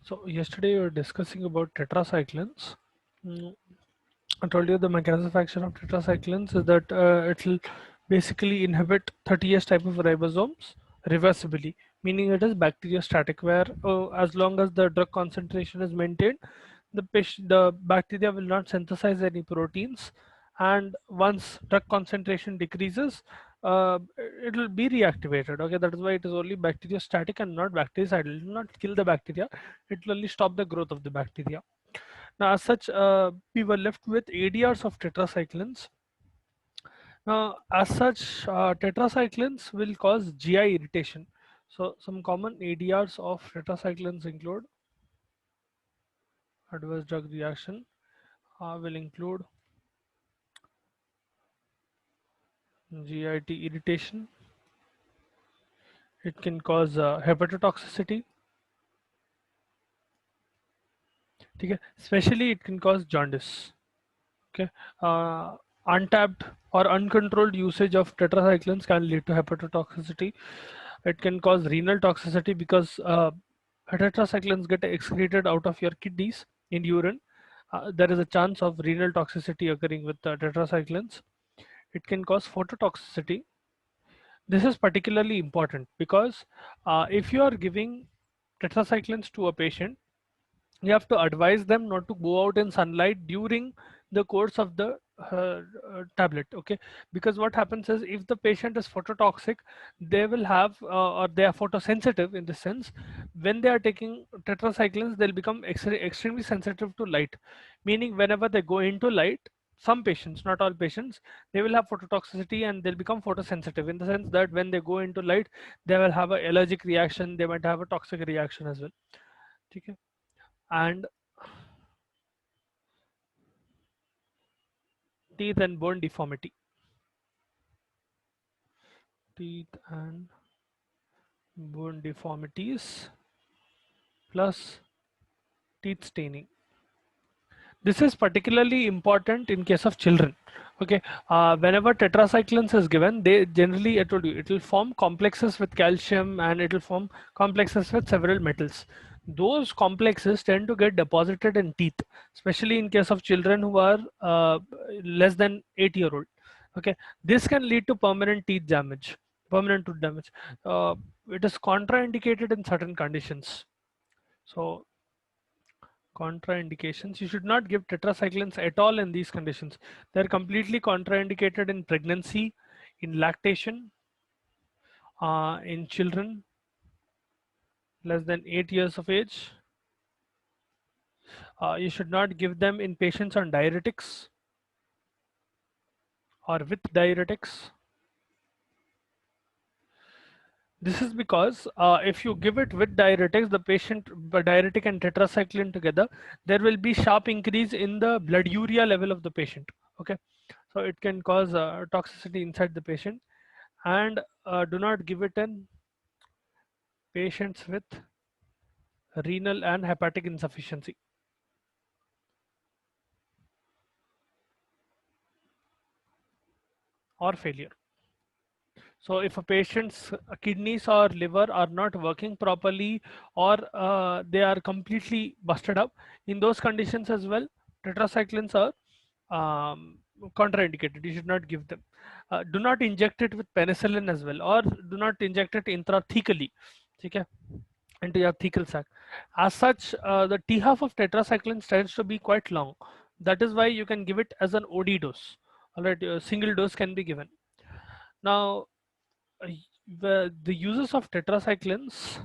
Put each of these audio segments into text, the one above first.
So yesterday we were discussing about tetracyclines. Mm, I told you the mechanism of action of tetracyclines is that it will basically inhibit 30S type of ribosomes reversibly, meaning it is bacteriostatic, where as long as the drug concentration is maintained, the bacteria will not synthesize any proteins, and once drug concentration decreases, it will be reactivated. Okay, that is why it is only bacteriostatic and not bactericidal. It will not kill the bacteria; it will only stop the growth of the bacteria. Now, as such, we were left with ADRs of tetracyclines. Now, as such, tetracyclines will cause GI irritation. So, some common ADRs of tetracyclines include adverse drug reaction, will include GIT irritation. It can cause hepatotoxicity. Okay, especially it can cause jaundice. Okay, untapped or uncontrolled usage of tetracyclines can lead to hepatotoxicity. It can cause renal toxicity because tetracyclines get excreted out of your kidneys in urine. There is a chance of renal toxicity occurring with tetracyclines. It can cause phototoxicity. This is particularly important because if you are giving tetracyclines to a patient, you have to advise them not to go out in sunlight during the course of the tablet. Okay, because what happens is if the patient is phototoxic, they will have or they are photosensitive in the sense, when they are taking tetracyclines they'll become extremely sensitive to light, meaning whenever they go into light, some patients, not all patients, they will have phototoxicity and they'll become photosensitive in the sense that when they go into light, they will have an allergic reaction, they might have a toxic reaction as well. Okay, and teeth and bone deformity. Teeth and bone deformities plus teeth staining. This is particularly important in case of children. Okay, whenever tetracyclines is given, they generally, I told you, it will form complexes with calcium and it will form complexes with several metals. Those complexes tend to get deposited in teeth, especially in case of children who are less than 8 year old. Okay, this can lead to permanent teeth damage, permanent tooth damage. Uh, it is contraindicated in certain conditions. So contraindications, you should not give tetracyclines at all in these conditions. They're completely contraindicated in pregnancy, in lactation, in children less than 8 years of age. You should not give them in patients on diuretics or with diuretics. This is because if you give it with diuretics, the patient, diuretic and tetracycline together, there will be sharp increase in the blood urea level of the patient. Okay, so it can cause toxicity inside the patient. And do not give it in patients with renal and hepatic insufficiency or failure. So if a patient's kidneys or liver are not working properly, or they are completely busted up, in those conditions as well, tetracyclines are contraindicated. You should not give them. Do not inject it with penicillin as well, or do not inject it intrathecally. Okay, into your thecal sac. As such, the T half of tetracycline tends to be quite long. That is why you can give it as an OD dose. All right, a single dose can be given. Now, uh, the uses of tetracyclines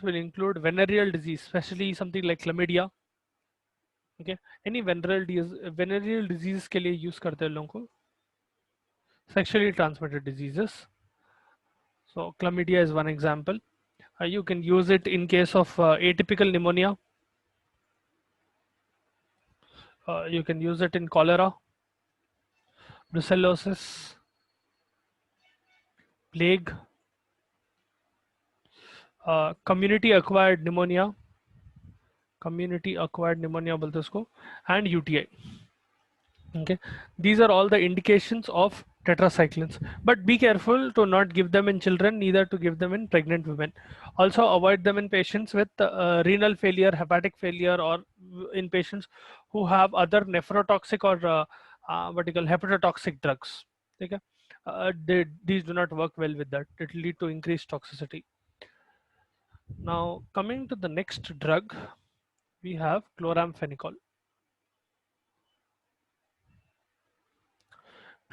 will include venereal disease, especially something like chlamydia. Okay, any venereal disease के लिए use करते हैं लोगों को, sexually transmitted diseases. So chlamydia is one example. You can use it in case of atypical pneumonia. You can use it in cholera, brucellosis, plague, community acquired pneumonia बोलते हैं उसको, and UTI. Okay, these are all the indications of tetracyclines, but be careful to not give them in children, neither to give them in pregnant women. Also avoid them in patients with renal failure, hepatic failure, or in patients who have other nephrotoxic or what you call hepatotoxic drugs. Okay, these do not work well with that. It will lead to increased toxicity. Now coming to the next drug, we have chloramphenicol.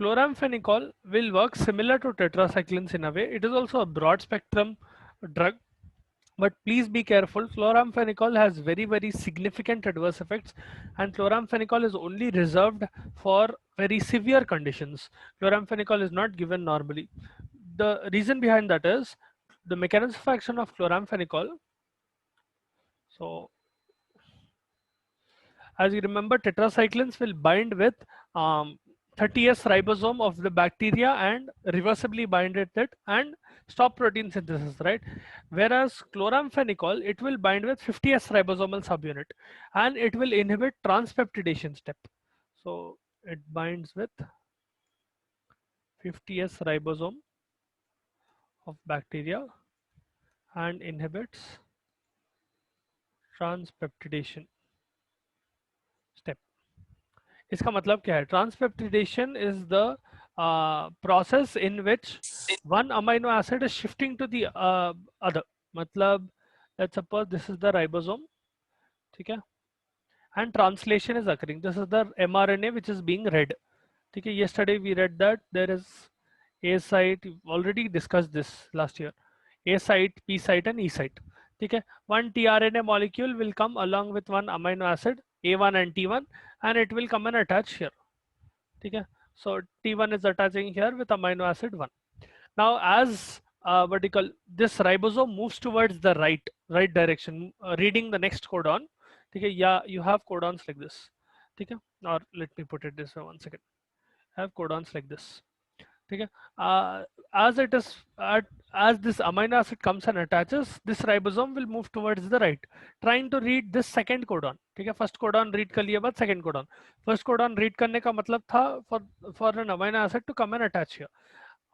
Chloramphenicol will work similar to tetracyclines in a way. It is also a broad spectrum drug, but please be careful. Chloramphenicol has very significant adverse effects, and chloramphenicol is only reserved for very severe conditions. Chloramphenicol is not given normally. The reason behind that is the mechanism of action of chloramphenicol. So as you remember, tetracyclines will bind with 30S ribosome of the bacteria and reversibly bind with it and stop protein synthesis, right? Whereas chloramphenicol, it will bind with 50S ribosomal subunit and it will inhibit transpeptidation step. So it binds with 50S ribosome of bacteria and inhibits transpeptidation step. इसका मतलब क्या है? Transpeptidation is the process in which one amino acid is shifting to the other. मतलब let's suppose this is the ribosome, ठीक है? And translation is occurring. This is the mRNA which is being read. ठीक है? Yesterday we read that there is A site. Already discussed this last year. A site, P site, and E site. ठीक है? One tRNA molecule will come along with one amino acid A1 and T1, and it will come and attach here. ठीक है? So T1 is attaching here with amino acid 1. Now as what you call this ribosome moves towards the right direction, reading the next codon. ठीक है? Yeah, you have codons like this. ठीक है? Or let me put it this way, one second. I have codons like this. Okay. As it is as this amino acid comes and attaches, this ribosome will move towards the right, trying to read this second codon. ठीक है? First codon read कर लिया बाद second codon. First codon read करने का मतलब था for an amino acid to come and attach here.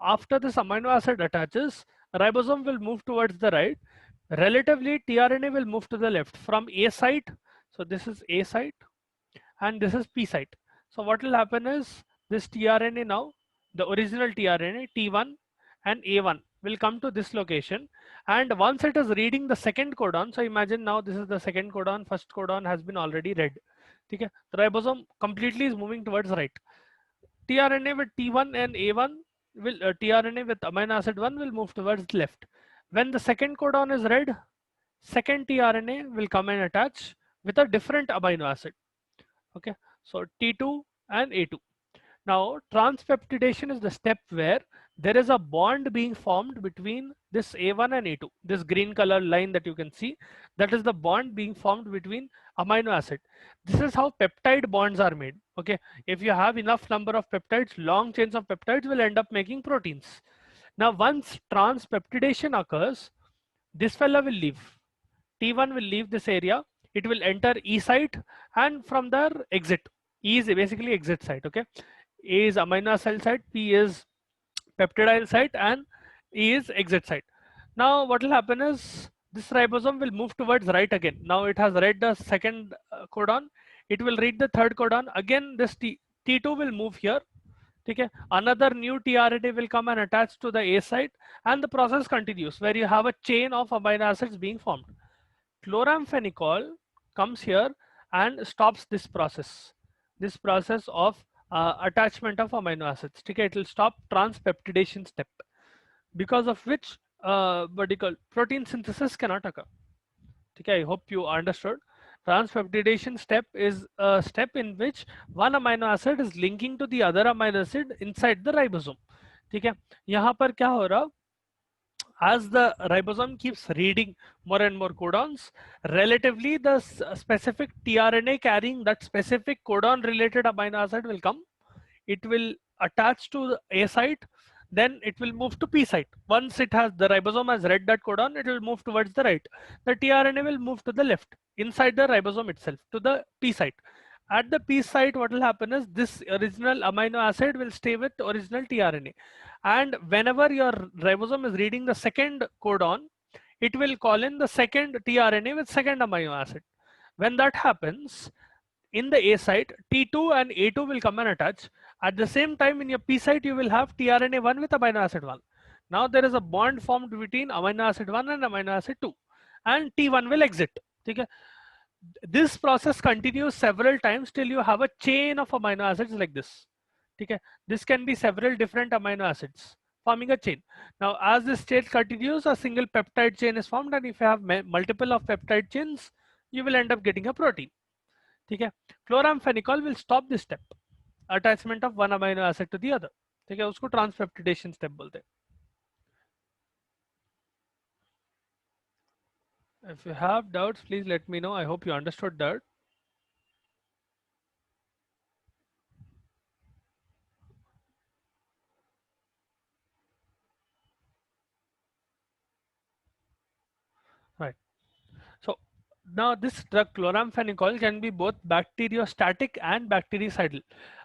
After this amino acid attaches, ribosome will move towards the right. Relatively, tRNA will move to the left from A site. So this is A site, and this is P site. So what will happen is this tRNA now, the original tRNA T1 and A1 will come to this location, and once it is reading the second codon, so imagine now this is the second codon, first codon has been already read. Okay, the ribosome completely is moving towards right. tRNA with T1 and A1 will tRNA with amino acid 1 will move towards left. When the second codon is read, second tRNA will come and attach with a different amino acid. Okay, so T2 and A2. Now transpeptidation is the step where there is a bond being formed between this A1 and A2. This green color line that you can see, that is the bond being formed between amino acid. This is how peptide bonds are made. Okay, if you have enough number of peptides, long chains of peptides will end up making proteins. Now once transpeptidation occurs, this fella will leave. T1 will leave this area, it will enter E site, and from there exit. E is basically exit site. Okay, A is amino acid site, P is peptidyl site, and E is exit site. Now what will happen is this ribosome will move towards right again. Now it has read the second codon, it will read the third codon. Again this T2 will move here. Okay, another new tRNA will come and attach to the A site, and the process continues where you have a chain of amino acids being formed. Chloramphenicol comes here and stops this process of attachment of amino acids. Okay, it will stop transpeptidation step, because of which what you call protein synthesis cannot occur. Okay, I hope you understood. Transpeptidation step is a step in which one amino acid is linking to the other amino acid inside the ribosome. ठीक है, यहाँ पर क्या हो रहा, as the ribosome keeps reading more and more codons, relatively the specific tRNA carrying that specific codon related amino acid will come. It will attach to the A site, then it will move to P site. Once it has, the ribosome has read that codon, it will move towards the right. The tRNA will move to the left inside the ribosome itself to the P site. At the P site, what will happen is this original amino acid will stay with original tRNA. And whenever your ribosome is reading the second codon, it will call in the second tRNA with second amino acid. When that happens, in the A site, T2 and A2 will come and attach. At the same time, in your P site, you will have tRNA1 with amino acid 1. Now there is a bond formed between amino acid 1 and amino acid 2, and T1 will exit. Okay? This process continues several times till you have a chain of amino acids like this. Okay? This can be several different amino acids forming a chain. Now, as this chain continues, a single peptide chain is formed, and if you have multiple of peptide chains, you will end up getting a protein. Okay? Chloramphenicol will stop this step, attachment of one amino acid to the other. ठीक है, उसको transpeptidation step बोलते हैं. If you have doubts, please let me know. I hope you understood that. Right. So now this drug chloramphenicol can be both bacteriostatic and bactericidal.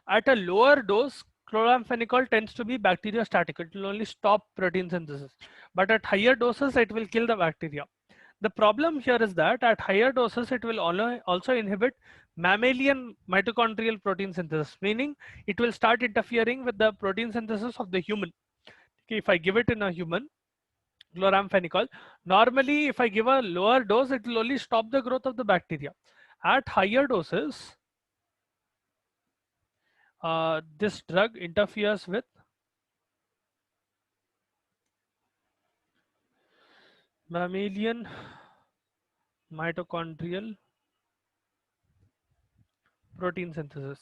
At a lower dose, chloramphenicol tends to be bacteriostatic. It will only stop protein synthesis. But at higher doses, it will kill the bacteria. The problem here is that at higher doses, it will also inhibit mammalian mitochondrial protein synthesis, meaning it will start interfering with the protein synthesis of the human. Okay, if I give it in a human, chloramphenicol, normally if I give a lower dose, it will only stop the growth of the bacteria. At higher doses, this drug interferes with mammalian mitochondrial protein synthesis.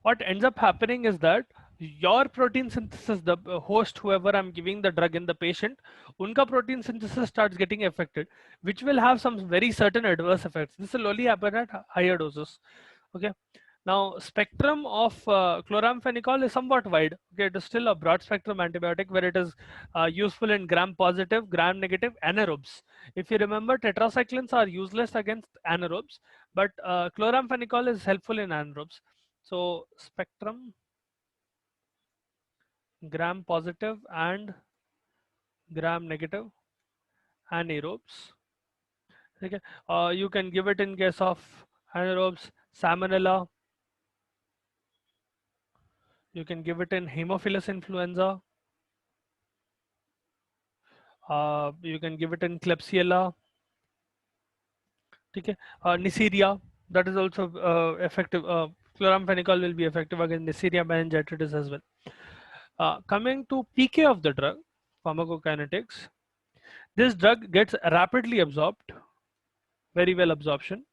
What ends up happening is that your protein synthesis, the host, whoever I'm giving the drug in, the patient, unka protein synthesis starts getting affected, which will have some very certain adverse effects. This will only happen at higher doses. Okay. Now, spectrum of chloramphenicol is somewhat wide. Okay, it is still a broad spectrum antibiotic where it is useful in gram positive, gram negative anaerobes. If you remember, tetracyclines are useless against anaerobes, but chloramphenicol is helpful in anaerobes. So spectrum, gram positive and gram negative anaerobes. Okay, you can give it in case of anaerobes, salmonella. You can give it in Haemophilus influenza. You can give it in Klebsiella. Okay, Neisseria, that is also effective. Chloramphenicol will be effective against Neisseria meningitidis as well. Coming to PK of the drug, pharmacokinetics, this drug gets rapidly absorbed, very well absorption.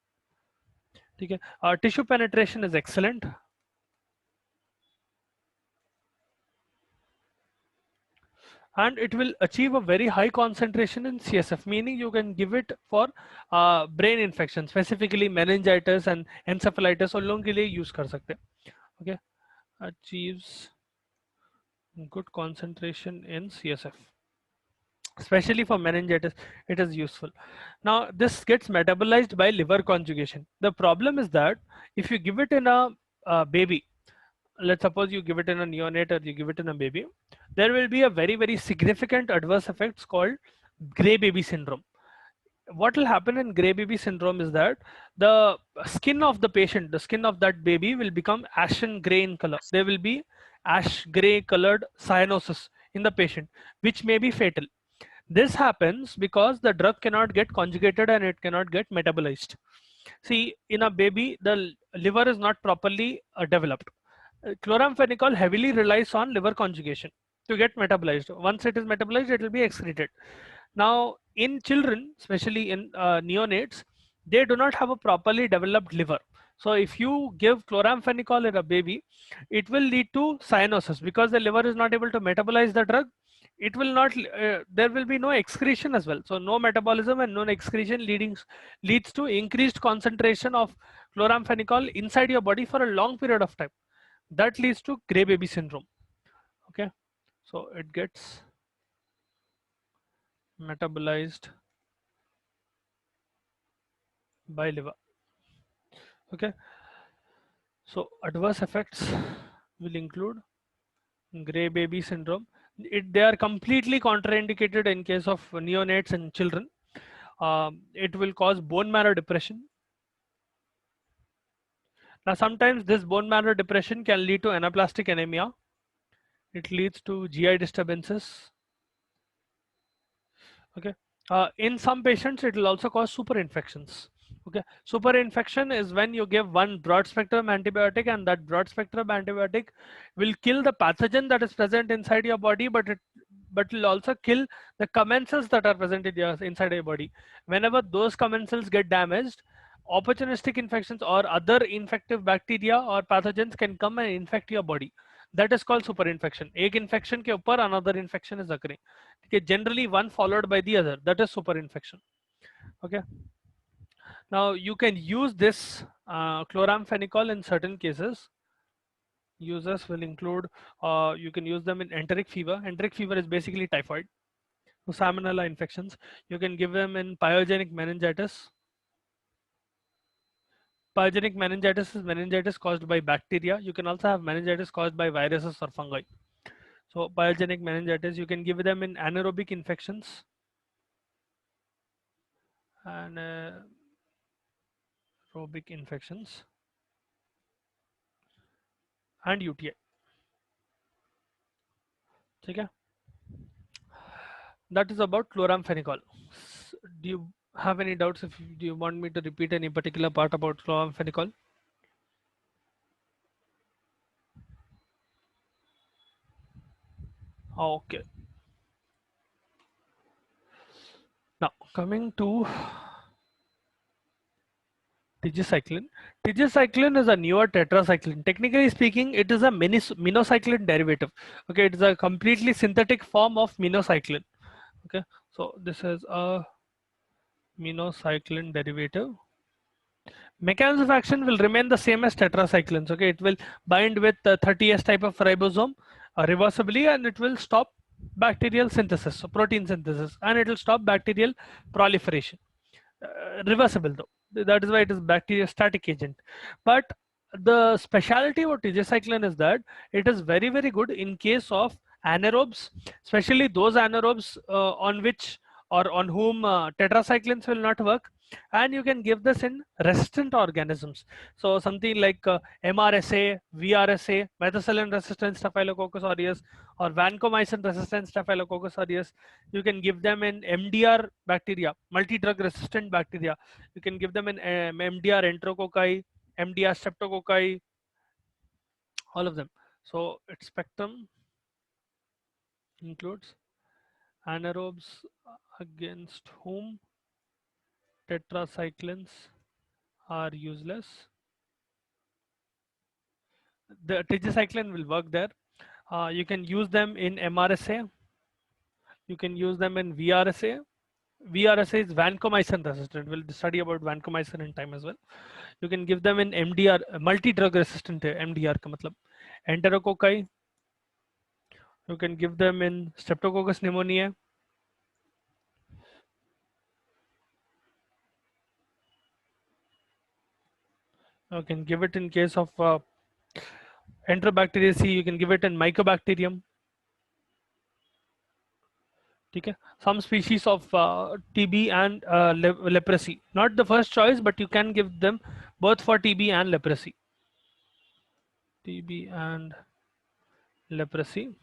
Okay, tissue penetration is excellent. And it will achieve a very high concentration in CSF, meaning you can give it for brain infection, specifically meningitis and encephalitis, उन लोगों के लिए use कर सकते हैं. Okay, achieves good concentration in CSF, especially for meningitis. It is useful. Now this gets metabolized by liver conjugation. The problem is that if you give it in a baby, let's suppose you give it in a neonate or you give it in a baby, there will be a very significant adverse effects called gray baby syndrome. What will happen in gray baby syndrome is that the skin of the patient, the skin of that baby will become ashen gray in color. There will be ash gray colored cyanosis in the patient, which may be fatal. This happens because the drug cannot get conjugated and it cannot get metabolized. See, in a baby, the liver is not properly developed. Chloramphenicol heavily relies on liver conjugation to get metabolized. Once it is metabolized, it will be excreted. Now, in children, especially in neonates, they do not have a properly developed liver. So if you give chloramphenicol in a baby, it will lead to cyanosis because the liver is not able to metabolize the drug. It will not, there will be no excretion as well. So no metabolism and no excretion leads to increased concentration of chloramphenicol inside your body for a long period of time. That leads to gray baby syndrome. Okay, so it gets metabolized by liver. Okay, so adverse effects will include gray baby syndrome. They are completely contraindicated in case of neonates and children. It will cause bone marrow depression. Now, sometimes this bone marrow depression can lead to anaplastic anemia. It leads to GI disturbances. Okay. In some patients, it will also cause super infections. Okay. Super infection is when you give one broad spectrum antibiotic, and that broad spectrum antibiotic will kill the pathogen that is present inside your body, but will also kill the commensals that are present in inside your body. Whenever those commensals get damaged, opportunistic infections or other infective bacteria or pathogens can come and infect your body. That is called super infection. एक infection के ऊपर another infection is occurring. Okay, generally one followed by the other. That is super infection. Okay. Now you can use this chloramphenicol in certain cases. Users will include, you can use them in enteric fever. Enteric fever is basically typhoid. So salmonella infections. You can give them in pyogenic meningitis. Pyogenic meningitis is meningitis caused by bacteria. You can also have meningitis caused by viruses or fungi. So pyogenic meningitis, you can give them in anaerobic infections and aerobic infections and UTI. Okay. That is about chloramphenicol. Do you have any doubts? Do you want me to repeat any particular part about chloramphenicol? Okay. Now coming to tigecycline. Tigecycline is a newer tetracycline. Technically speaking, it is a minocycline derivative. Okay, it is a completely synthetic form of minocycline. Okay, so this is a minocycline derivative. Mechanism of action will remain the same as tetracyclines. Okay, it will bind with the 30S type of ribosome reversibly, and it will stop bacterial synthesis, so protein synthesis, and it will stop bacterial proliferation. Reversible though. That is why it is bacteriostatic agent. But the speciality of tigecycline is that it is very very good in case of anaerobes, especially those anaerobes on which or on whom tetracyclines will not work, and you can give this in resistant organisms. So something like MRSA, VRSA, methicillin resistant Staphylococcus aureus, or vancomycin resistant Staphylococcus aureus. You can give them in MDR bacteria, multi-drug resistant bacteria. You can give them in MDR enterococci, MDR streptococci, all of them. So its spectrum includes anaerobes against whom tetracyclines are useless. The tigecycline will work there. You can use them in MRSA. You can use them in VRSA. VRSA is vancomycin resistant. We'll study about vancomycin in time as well. You can give them in MDR, multi-drug resistant MDR का मतलब enterococci. You can give them in Streptococcus pneumoniae. You can give it in case of Enterobacteriaceae. You can give it in Mycobacterium. Okay. Some species of TB and leprosy. Not the first choice, but you can give them both for TB and leprosy. TB and leprosy.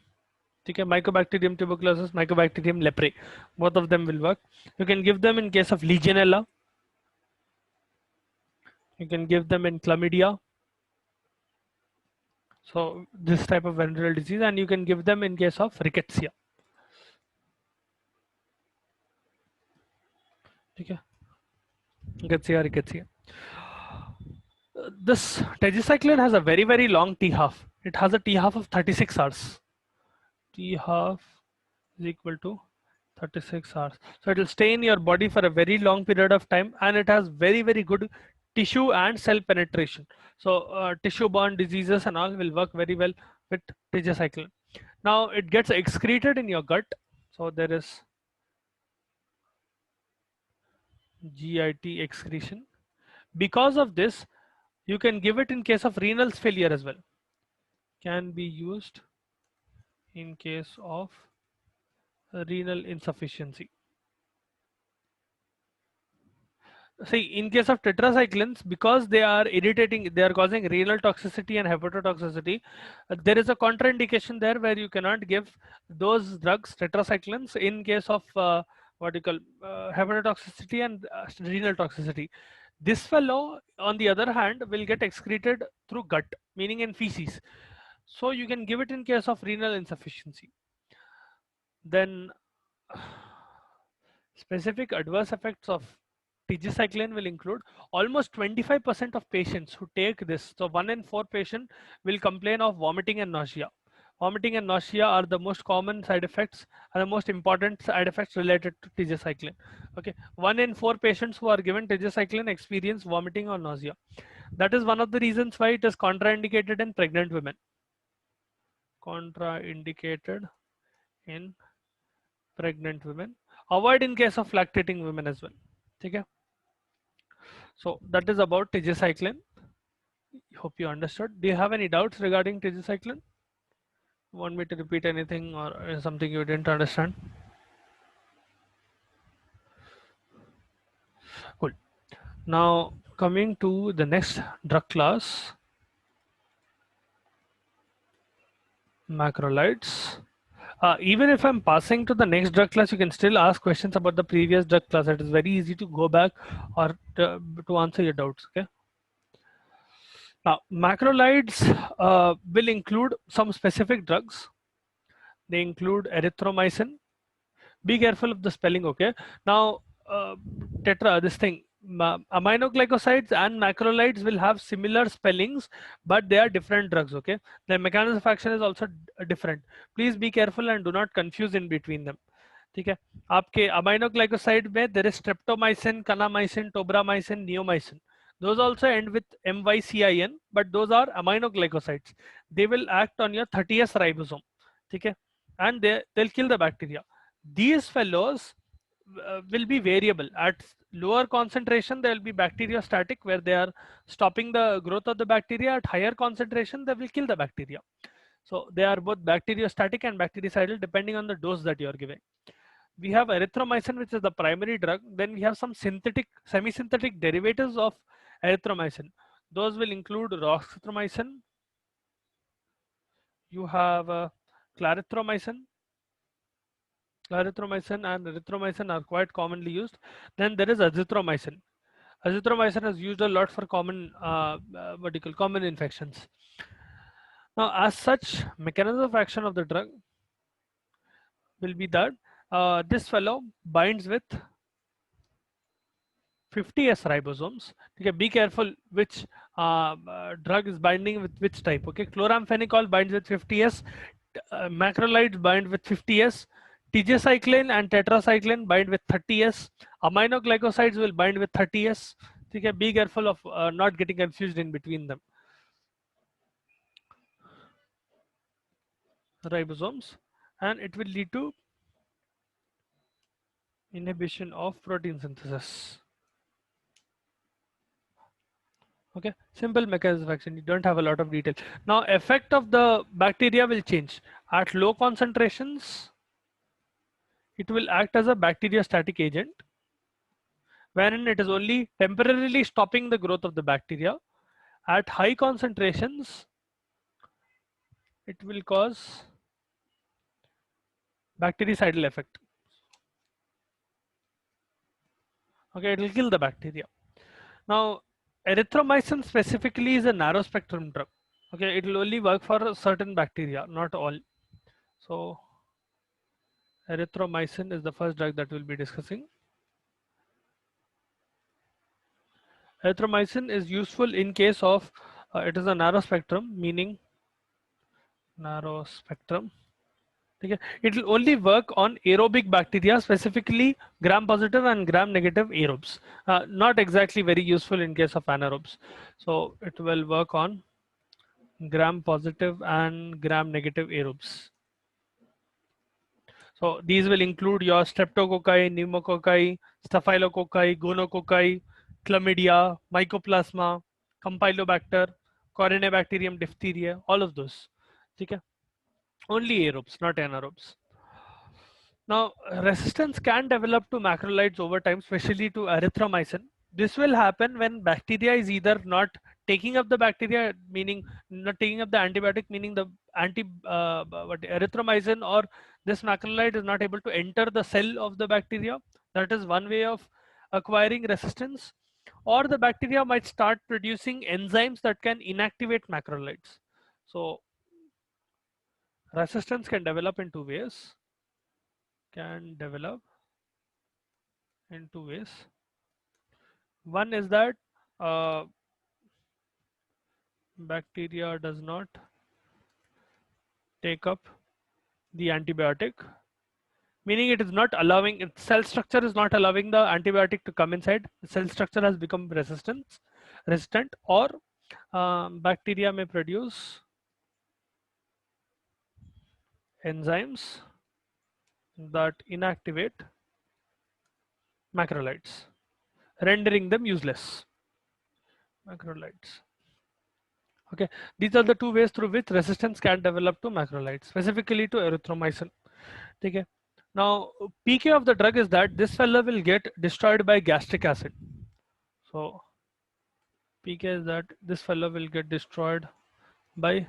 Okay, Mycobacterium tuberculosis, Mycobacterium leprae. Both of them will work. You can give them in case of Legionella. You can give them in chlamydia. So this type of venereal disease, and you can give them in case of rickettsia. Okay, rickettsia. This tetracycline has a very very long T half. It has a T half of 36 hours. T half is equal to 36 hours. So it will stay in your body for a very long period of time, and it has very very good tissue and cell penetration. So tissue borne diseases and all will work very well with tigecycline. Now it gets excreted in your gut. So there is GIT excretion. Because of this, you can give it in case of renal failure as well. Can be used in case of renal insufficiency. See, in case of tetracyclines, because they are irritating, they are causing renal toxicity and hepatotoxicity, there is a contraindication there where you cannot give those drugs, tetracyclines, in case of what you call hepatotoxicity and renal toxicity. This fellow, on the other hand, will get excreted through gut, meaning in feces. So you can give it in case of renal insufficiency. Then specific adverse effects of tigecycline will include almost 25% of patients who take this. So 1 in 4 patients will complain of vomiting and nausea. Vomiting and nausea are the most common side effects and the most important side effects related to tigecycline. Okay, 1 in 4 patients who are given tigecycline experience vomiting or nausea. That is one of the reasons why it is contraindicated in pregnant women. Contraindicated in pregnant women. Avoid in case of lactating women as well. Okay. So that is about tigecycline. Hope you understood. Do you have any doubts regarding tigecycline? Want me to repeat anything or something you didn't understand? Cool. Now coming to the next drug class, macrolides. Even if I'm passing to the next drug class, you can still ask questions about the previous drug class. It is very easy to go back or to answer your doubts. Okay. Now, macrolides will include some specific drugs. They include erythromycin. Be careful of the spelling, okay? Now, tetra, this thing, aminoglycosides and macrolides will have similar spellings, but they are different drugs, okay? The mechanism of action is also different. Please be careful and do not confuse in between them. ठीक है आपके aminoglycoside में there is streptomycin kanamycin tobramycin neomycin those also end with mycin but those are aminoglycosides they will act on your 30s ribosome ठीक है and they'll kill the bacteria these fellows will be variable at lower concentration they will be bacteriostatic where they are stopping the growth of the bacteria at higher concentration they will kill the bacteria so they are both bacteriostatic and bactericidal depending on the dose that you are giving we have erythromycin, which is the primary drug. Then we have some synthetic, semi-synthetic derivatives of erythromycin. Those will include roxithromycin. You have clarithromycin. Clarithromycin and erythromycin are quite commonly used. Then there is azithromycin. Azithromycin is used a lot for common, common infections. Now, as such, mechanism of action of the drug will be that this fellow binds with 50s ribosomes. Okay, be careful which drug is binding with which type. Okay, chloramphenicol binds with 50s, macrolides bind with 50s, tigecycline and tetracycline bind with 30s, aminoglycosides will bind with 30s. Okay, be careful of not getting confused in between them. Ribosomes, and it will lead to inhibition of protein synthesis. Okay, simple mechanism of action, you don't have a lot of detail. Now effect of the bacteria will change at low concentrations. It will act as a bacteriostatic agent wherein it is only temporarily stopping the growth of the bacteria. At high concentrations it will cause bactericidal effect. Okay, it will kill the bacteria. Now erythromycin specifically is a narrow spectrum drug. Okay, it will only work for certain bacteria, not all. So erythromycin is the first drug that we'll be discussing. Erythromycin is useful in case of it is a narrow spectrum, meaning narrow spectrum. Okay. It will only work on aerobic bacteria, specifically gram-positive and gram-negative aerobes. Not exactly very useful in case of anaerobes. So it will work on gram-positive and gram-negative aerobes. So these will include your streptococci, pneumococci, staphylococci, gonococci. chlamydia, mycoplasma, campylobacter, corynebacterium diphtheria, all of those. Okay? Only aerobes, not anaerobes. Now, resistance can develop to macrolides over time, especially to erythromycin. This will happen when bacteria is either not taking up the bacteria, meaning not taking up the antibiotic, meaning the erythromycin, or this macrolide is not able to enter the cell of the bacteria. That is one way of acquiring resistance. Or the bacteria might start producing enzymes that can inactivate macrolides. So resistance can develop in two ways. Can develop in two ways. One is that uh, bacteria does not take up the antibiotic, meaning it is not allowing, its cell structure is not allowing the antibiotic to come inside. The cell structure has become resistant, or bacteria may produce enzymes that inactivate macrolides, rendering them useless. Macrolides. Okay, these are the two ways through which resistance can develop to macrolides, specifically to erythromycin. Okay. Now, PK of the drug is that this fellow will get destroyed by gastric acid. So, PK is that this fellow will get destroyed by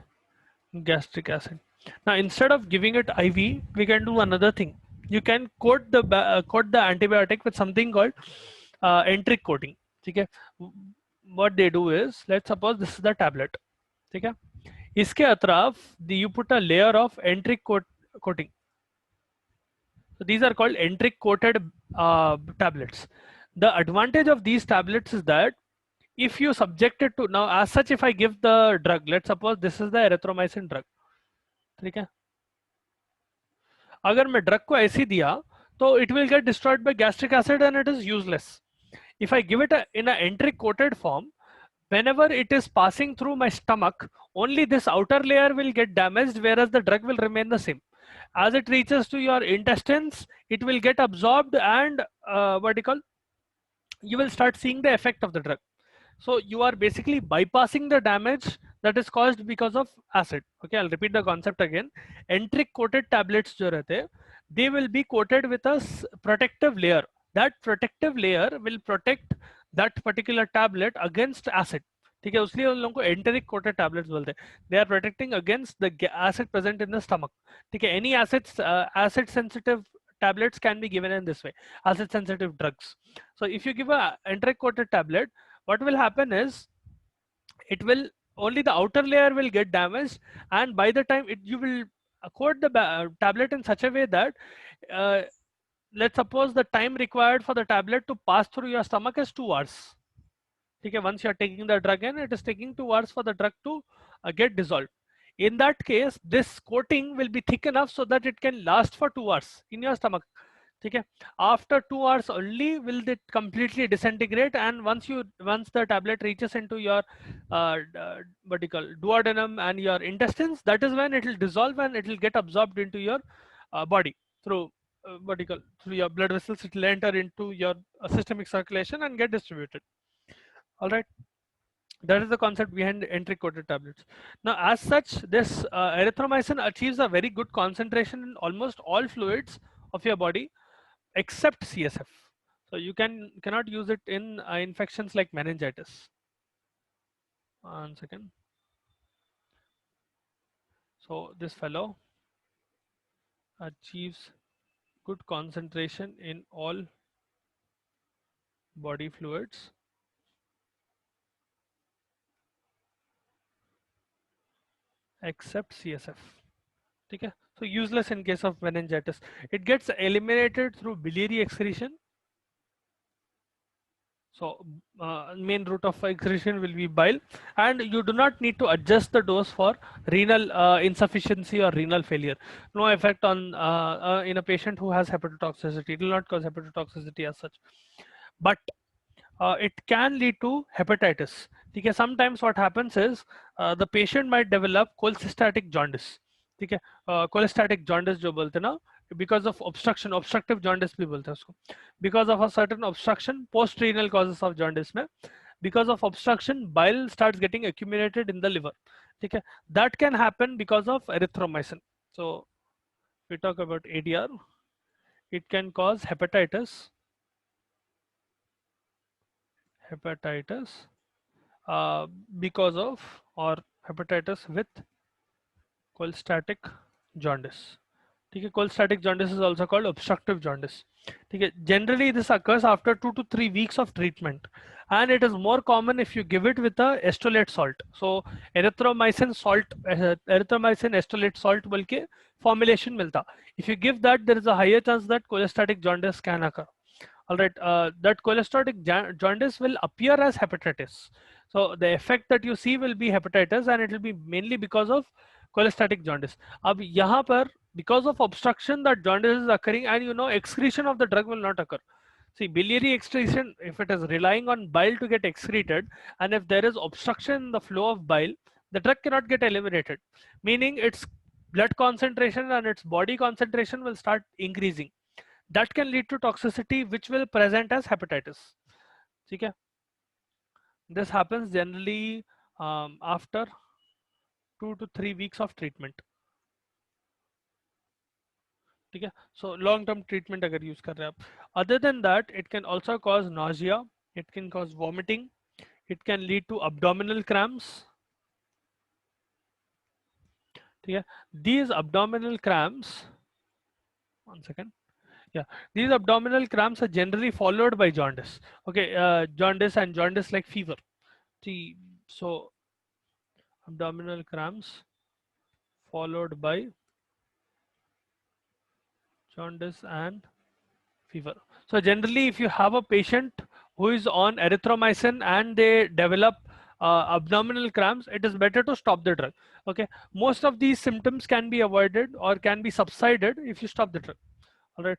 gastric acid. Now, instead of giving it IV, we can do another thing. You can coat the antibiotic with something called enteric coating. Okay. What they do is, let's suppose this is the tablet. Okay. इसके अतराफ you put a layer of enteric coating. So these are called enteric coated tablets. The advantage of these tablets is that if you subject it to, now as such, if I give the drug, let's suppose this is the erythromycin drug, ठीक है? अगर मैं drug को ऐसे दिया, तो it will get destroyed by gastric acid and it is useless. If I give it in an enteric coated form, whenever it is passing through my stomach, only this outer layer will get damaged, whereas the drug will remain the same. As it reaches to your intestines, it will get absorbed and you will start seeing the effect of the drug. So you are basically bypassing the damage that is caused because of acid. Okay, I'll repeat the concept again. Enteric coated tablets jo rehte, they will be coated with a protective layer. That protective layer will protect that particular tablet against acid. ठीक है, उसलिए उन लोगों को enteric coated tablets बोलते हैं. They are protecting against the acid present in the stomach. ठीक है, any acid sensitive tablets can be given in this way, acid sensitive drugs. So if you give a enteric coated tablet, what will happen is it will only the outer layer will get damaged, and by the time you will coat the tablet in such a way that let's suppose the time required for the tablet to pass through your stomach is 2 hours. Okay, once you are taking the drug in, it is taking 2 hours for the drug to get dissolved. In that case, this coating will be thick enough so that it can last for 2 hours in your stomach. Okay, after 2 hours only will it completely disintegrate, and once the tablet reaches into your duodenum and your intestines, that is when it will dissolve and it will get absorbed into your body through through your blood vessels. It will enter into your systemic circulation and get distributed. All right, that is the concept behind enteric coated tablets. Now, as such, this erythromycin achieves a very good concentration in almost all fluids of your body except CSF. So you cannot use it in infections like meningitis. 1 second. So this fellow achieves good concentration in all body fluids except CSF. Okay, so useless in case of meningitis. It gets eliminated through biliary excretion. So main route of excretion will be bile, and you do not need to adjust the dose for renal insufficiency or renal failure. No effect on in a patient who has hepatotoxicity. It will not cause hepatotoxicity as such, but it can lead to hepatitis. Okay, sometimes what happens is the patient might develop cholestatic jaundice. ठीक है, cholestatic jaundice जो बोलते हैं ना, because of obstruction, obstructive jaundice भी बोलते हैं उसको, because of a certain obstruction, post renal causes of jaundice में, because of obstruction bile starts getting accumulated in the liver, ठीक है, that can happen because of erythromycin. So we talk about ADR, it can cause hepatitis uh, because of, or hepatitis with cholestatic jaundice, ठीक है, cholestatic jaundice is also called obstructive jaundice, ठीक है, generally this occurs after 2 to 3 weeks of treatment and it is more common if you give it with a estolate salt. So erythromycin salt, erythromycin estolate salt बोल के formulation मिलता, if you give that there is a higher chance that cholestatic jaundice can occur. All right, that cholestatic jaundice will appear as hepatitis, so the effect that you see will be hepatitis and it will be mainly because of cholestatic jaundice. अब यहाँ पर because of obstruction that jaundice is occurring and you know excretion of the drug will not occur. See, biliary excretion, if it is relying on bile to get excreted and if there is obstruction in the flow of bile, the drug cannot get eliminated, meaning its blood concentration and its body concentration will start increasing. That can lead to toxicity which will present as hepatitis, ठीक है. This happens generally after 2 to 3 weeks of treatment, ठीक है. So long term treatment अगर use कर रहे हैं आप. Other than that, it can also cause nausea, it can cause vomiting, it can lead to abdominal cramps, ठीक है. These abdominal cramps, one second, yeah, these abdominal cramps are generally followed by jaundice, okay, jaundice and jaundice like fever. See, so abdominal cramps followed by jaundice and fever. So generally if you have a patient who is on erythromycin and they develop abdominal cramps, it is better to stop the drug, okay. Most of these symptoms can be avoided or can be subsided if you stop the drug, all right.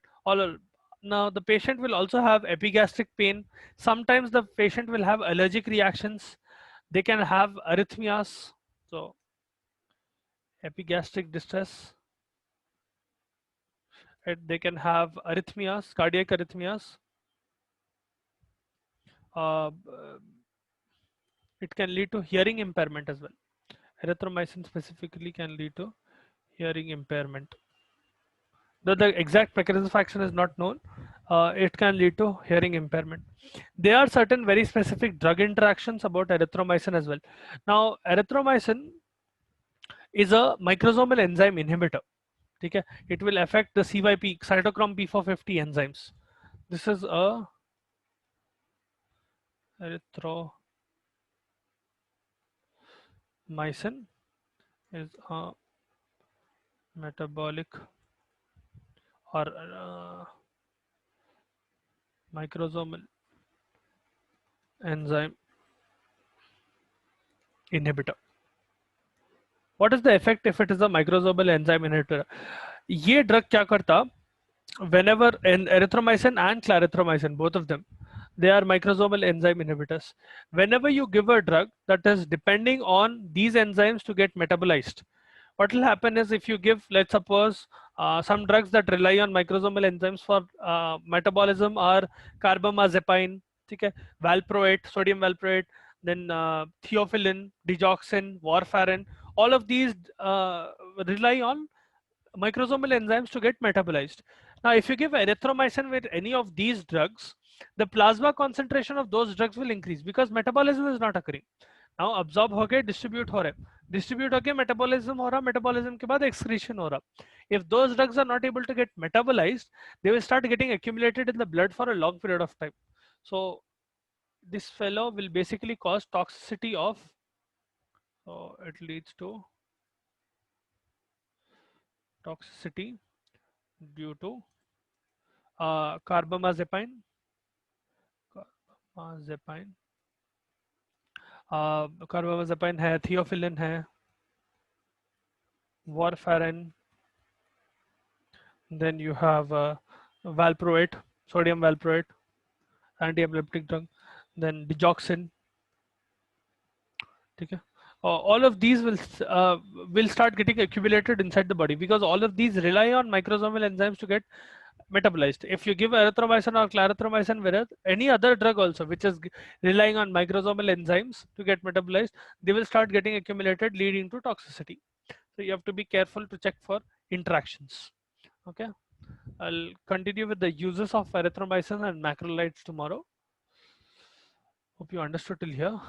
Now the patient will also have epigastric pain, sometimes the patient will have allergic reactions, they can have arrhythmias, so epigastric distress, they can have arrhythmias, cardiac arrhythmias. Uh, it can lead to hearing impairment as well. Erythromycin specifically can lead to hearing impairment. Though the exact mechanism of action is not known, it can lead to hearing impairment. There are certain very specific drug interactions about erythromycin as well. Now, erythromycin is a microsomal enzyme inhibitor. Okay? It will affect the CYP, cytochrome P450 enzymes. This is a erythromycin is a metabolic or microsomal enzyme inhibitor. What is the effect if it is a microsomal enzyme inhibitor? ये drug क्या करता? Whenever in erythromycin and clarithromycin, both of them, they are microsomal enzyme inhibitors. Whenever you give a drug that is depending on these enzymes to get metabolized, what will happen is if you give, let's suppose, some drugs that rely on microsomal enzymes for metabolism are carbamazepine, okay, valproate, sodium valproate, then theophylline, digoxin, warfarin, all of these rely on microsomal enzymes to get metabolized. Now, if you give erythromycin with any of these drugs, the plasma concentration of those drugs will increase because metabolism is not occurring. Now, absorb हो गए, distribute हो रहे, distribute हो गए, metabolism हो रहा, metabolism के बाद excretion हो रहा. If those drugs are not able to get metabolized, they will start getting accumulated in the blood for a long period of time. So, this fellow will basically cause toxicity of, so it leads to toxicity due to carbamazepine, carbamazepine है, theophylline है, warfarin, then you have valproate, sodium valproate, anti-epileptic drug, then digoxin, ठीक है, all of these will start getting accumulated inside the body, because all of these rely on microsomal enzymes to get metabolized. If you give erythromycin or clarithromycin with any other drug also which is relying on microsomal enzymes to get metabolized, they will start getting accumulated, leading to toxicity. So you have to be careful to check for interactions. Okay, I'll continue with the uses of erythromycin and macrolides tomorrow. Hope you understood till here.